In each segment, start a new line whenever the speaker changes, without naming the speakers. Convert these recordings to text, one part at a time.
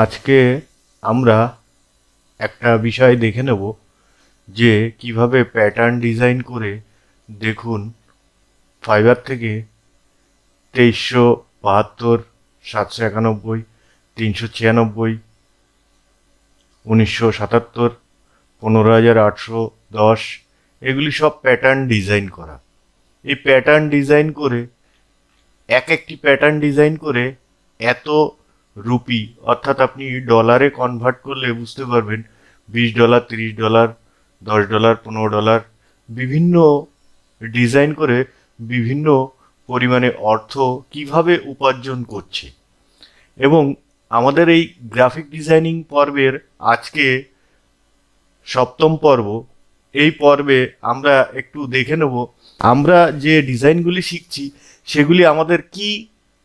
আজকে আমরা একটা বিষয় দেখে নেব যে কিভাবে প্যাটার্ন ডিজাইন করে দেখুন ফাইবার থেকে 2372, 791, 396, 1977, 15810 এগুলি সব প্যাটার্ন ডিজাইন করা। এই প্যাটার্ন ডিজাইন করে একটি প্যাটার্ন ডিজাইন করে এত রুপি, অর্থাৎ আপনি ডলারে কনভার্ট করলে বুঝতে পারবেন $20, $30, $10, $15 বিভিন্ন ডিজাইন করে বিভিন্ন পরিমাণে অর্থ কিভাবে উপার্জন করছে। এবং আমাদের এই গ্রাফিক ডিজাইনিং পর্বের আজকে 7ম পর্ব। এই পর্বে আমরা একটু দেখে নেব আমরা যে ডিজাইনগুলি শিখছি সেগুলি আমাদের কি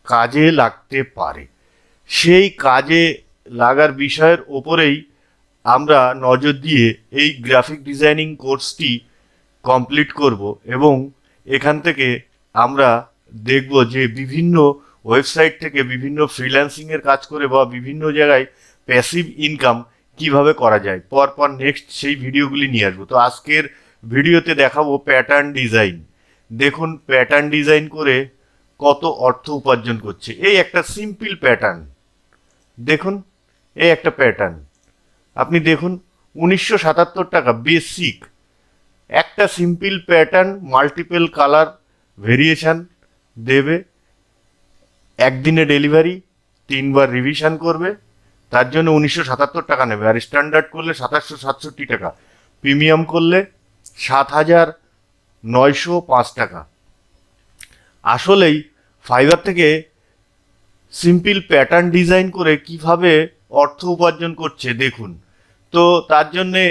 কাজে লাগতে পারে। সেই কাজে লাগার বিষয়ের ওপরেই আমরা নজর দিয়ে এই গ্রাফিক ডিজাইনিং কোর্সটি কমপ্লিট করব এবং এখান থেকে আমরা দেখব যে বিভিন্ন ওয়েবসাইট থেকে বিভিন্ন ফ্রিল্যান্সিংয়ের কাজ করে বা বিভিন্ন জায়গায় প্যাসিভ ইনকাম কিভাবে করা যায়। পরপর নেক্সট সেই ভিডিওগুলি নিয়ে আসবো। তো আজকের ভিডিওতে দেখাবো প্যাটার্ন ডিজাইন। দেখুন প্যাটার্ন ডিজাইন করে কত অর্থ উপার্জন করছে। এই একটা সিম্পল প্যাটার্ন দেখুন, এই একটা প্যাটার্ন আপনি দেখুন 1977 টাকা বেসিক একটা simple pattern, multiple colour variation দেবে, একদিনে ডেলিভারি, 3বার রিভিশন করবে, তার জন্য 1977 টাকা নেবে। আর স্ট্যান্ডার্ড করলে 2767 টাকা, প্রিমিয়াম করলে 7905 টাকা। আসলেই ফাইবার থেকে সিম্পল প্যাটার্ন ডিজাইন করে কিভাবে অর্থ উপার্জন করছে দেখুন। তো তার জন্যে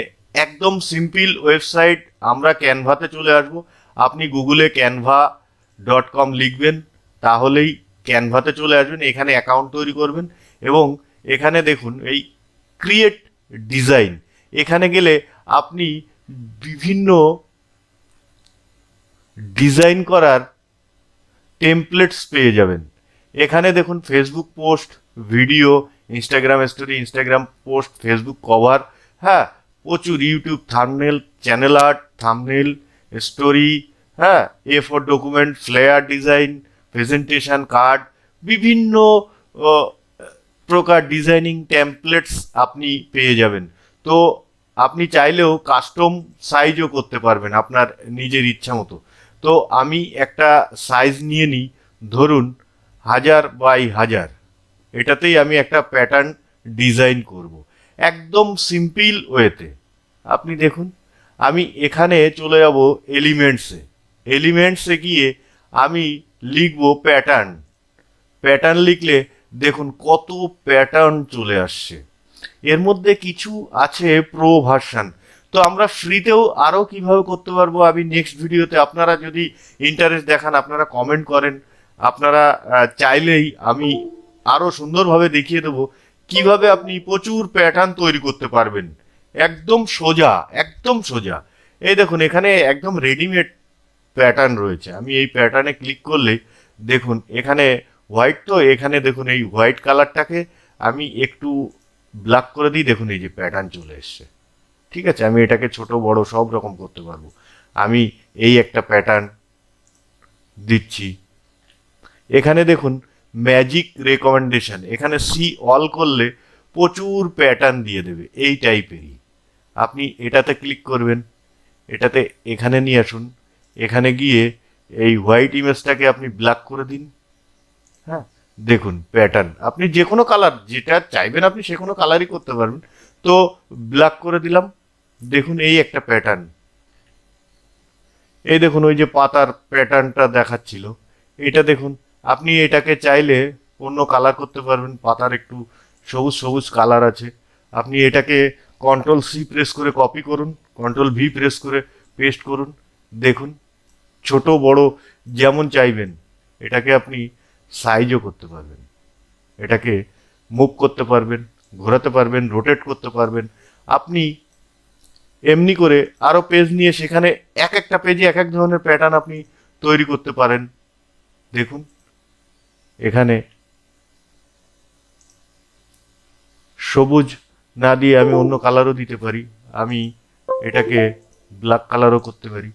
একদম সিম্পল ওয়েবসাইট, আমরা ক্যানভাতে চলে আসব। আপনি গুগলে canva.com লিখবেন, তাহলেই ক্যানভাতে চলে আসবেন। এখানে অ্যাকাউন্ট তৈরি করবেন এবং এখানে দেখুন এই ক্রিয়েট ডিজাইন, এখানে গেলে আপনি বিভিন্ন ডিজাইন করার টেমপ্লেটস পেয়ে যাবেন। এখানে দেখুন Facebook post, video, Instagram story, Instagram post, Facebook cover, হ্যাঁ প্রচুর, YouTube thumbnail, channel art, thumbnail, story, হ্যাঁ A4 document, flyer design, presentation card, বিভিন্ন প্রকার ডিজাইনিং টেমপ্লেটস আপনি পেয়ে যাবেন। তো আপনি চাইলেও কাস্টম সাইজও করতে পারবেন আপনার নিজের ইচ্ছা মতো। তো আমি একটা সাইজ নিয়ে নিই, ধরুন 1000x1000, এটাতেই আমি একটা প্যাটার্ন ডিজাইন করব একদম সিম্পল ওয়েতে। আপনি দেখুন আমি এখানে চলে যাব এলিমেন্টসে গিয়ে আমি লিখব প্যাটার্ন। প্যাটার্ন লিখলে দেখুন কত প্যাটার্ন চলে আসছে। এর মধ্যে কিছু আছে প্রো ভার্সন, তো আমরা ফ্রিতেও আরও কিভাবে করতে পারবো আমি নেক্সট ভিডিওতে, আপনারা যদি ইন্টারেস্ট দেখান, আপনারা কমেন্ট করেন, আপনারা চাইলেই আমি আরও সুন্দরভাবে দেখিয়ে দেবো কিভাবে আপনি প্রচুর প্যাটার্ন তৈরি করতে পারবেন। একদম সোজা, একদম সোজা। এই দেখুন এখানে একদম রেডিমেড প্যাটার্ন রয়েছে। আমি এই প্যাটার্নে ক্লিক করলে দেখুন এখানে হোয়াইট, তো এখানে দেখুন এই হোয়াইট কালারটাকে আমি একটু ব্ল্যাক করে দিই, দেখুন এই যে প্যাটার্ন চলে এসছে। ঠিক আছে, আমি এটাকে ছোট বড় সব রকম করতে পারবো। আমি এই একটা প্যাটার্ন দিচ্ছি। এখানে দেখুন ম্যাজিক রেকমেন্ডেশন, এখানে সি অল করলে প্রচুর প্যাটার্ন দিয়ে দেবে এই টাইপেরই। আপনি এটাতে ক্লিক করবেন, এটাতে এখানে নিয়ে আসুন, এখানে গিয়ে এই হোয়াইট ইমেজটাকে আপনি ব্ল্যাক করে দিন। হ্যাঁ দেখুন প্যাটার্ন, আপনি যে কোনো কালার যেটা চাইবেন আপনি সে কোনো কালারই করতে পারবেন। তো ব্ল্যাক করে দিলাম, দেখুন এই একটা প্যাটার্ন। এই দেখুন ওই যে পাতার প্যাটার্নটা দেখাচ্ছিল, এটা দেখুন। আপনি এটাকে চাইলে অন্য কালার করতে পারবেন, পাতার একটু সবুজ সবুজ কালার আছে। আপনি এটাকে Ctrl+C প্রেস করে কপি করুন, Ctrl+V প্রেস করে পেস্ট করুন। দেখুন ছোট বড় যেমন চাইবেন। এটাকে আপনি সাইজও করতে পারবেন, এটাকে মুভ করতে পারবেন, ঘোরাতে পারবেন, রোটেট করতে পারবেন। আপনি এমনি করে আরও পেজ নিয়ে সেখানে এক একটা পেজে এক এক ধরনের প্যাটার্ন আপনি তৈরি করতে পারেন। দেখুন এখানে সবুজ না দিয়ে আমি অন্য কালারও দিতে পারি, আমি এটাকে ব্ল্যাক কালারও করতে পারি।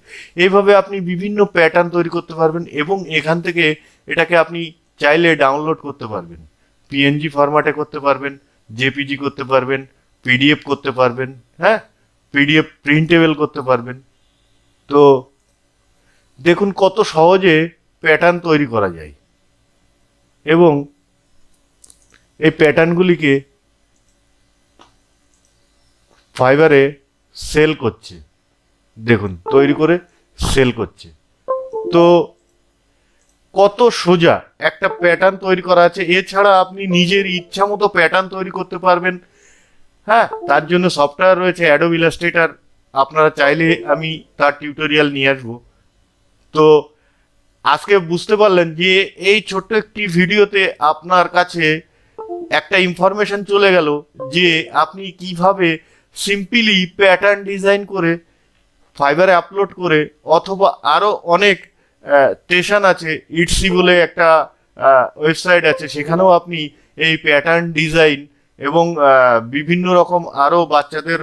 এইভাবে আপনি বিভিন্ন প্যাটার্ন তৈরি করতে পারবেন এবং এখান থেকে এটাকে আপনি চাইলে ডাউনলোড করতে পারবেন, পিএনজি ফরম্যাটে করতে পারবেন, জেপিজি করতে পারবেন, পিডিএফ করতে পারবেন, হ্যাঁ, পিডিএফ প্রিন্টেবল করতে পারবেন। তো দেখুন কত সহজে প্যাটার্ন তৈরি করা যায় এবং এই প্যাটার্নগুলিকে ফাইবারে সেল করছে, দেখুন তৈরি করে সেল করছে। তো কত সোজা একটা প্যাটার্ন তৈরি করা আছে। এছাড়া আপনি নিজের ইচ্ছা মতো প্যাটার্ন তৈরি করতে পারবেন, হ্যাঁ, তার জন্য সফটওয়্যার রয়েছে অ্যাডোব ইলাস্ট্রেটর, আপনারা চাইলে আমি তার টিউটোরিয়াল নিয়ে আসবো। তো আজকে বুঝতে পারলেন যে এই ছোট্ট একটি ভিডিওতে আপনার কাছে একটা ইনফরমেশন চলে গেল যে আপনি কিভাবে সিম্পলি প্যাটার্ন ডিজাইন করে ফাইবারে আপলোড করে, অথবা আরও অনেক স্টেশন আছে, ইটসি বলে একটা ওয়েবসাইট আছে, সেখানেও আপনি এই প্যাটার্ন ডিজাইন এবং বিভিন্ন রকম আরও বাচ্চাদের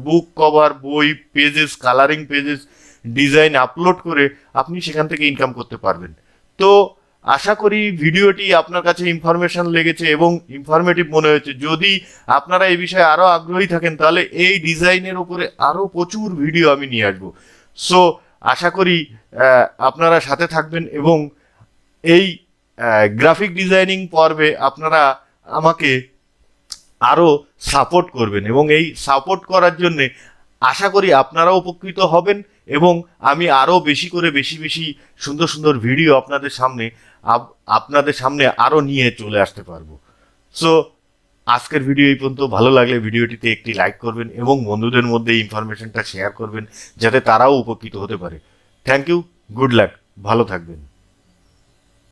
বুক কভার, বই, pages, colouring pages design upload করে আপনি সেখান থেকে ইনকাম করতে পারবেন। তো আশা করি ভিডিওটি আপনার কাছে ইনফরমেশন লেগেছে এবং ইনফরমেটিভ মনে হয়েছে। যদি আপনারা এই বিষয়ে আরও আগ্রহী থাকেন তাহলে এই ডিজাইনের উপরে আরও প্রচুর ভিডিও আমি নিয়ে আসবো। সো আশা করি আপনারা সাথে থাকবেন এবং এই গ্রাফিক ডিজাইনিং পর্বে আপনারা আমাকে আরও সাপোর্ট করবেন এবং এই সাপোর্ট করার জন্যে আশা করি আপনারাও উপকৃত হবেন এবং আমি আরও বেশি করে বেশি বেশি সুন্দর সুন্দর ভিডিও আপনাদের সামনে আরও নিয়ে চলে আসতে পারবো। সো আজকের ভিডিও এই পর্যন্ত। ভালো লাগলে ভিডিওটিতে একটি লাইক করবেন এবং বন্ধুদের মধ্যে এই ইনফরমেশনটা শেয়ার করবেন যাতে তারাও উপকৃত হতে পারে। থ্যাংক ইউ, গুড লাক, ভালো থাকবেন।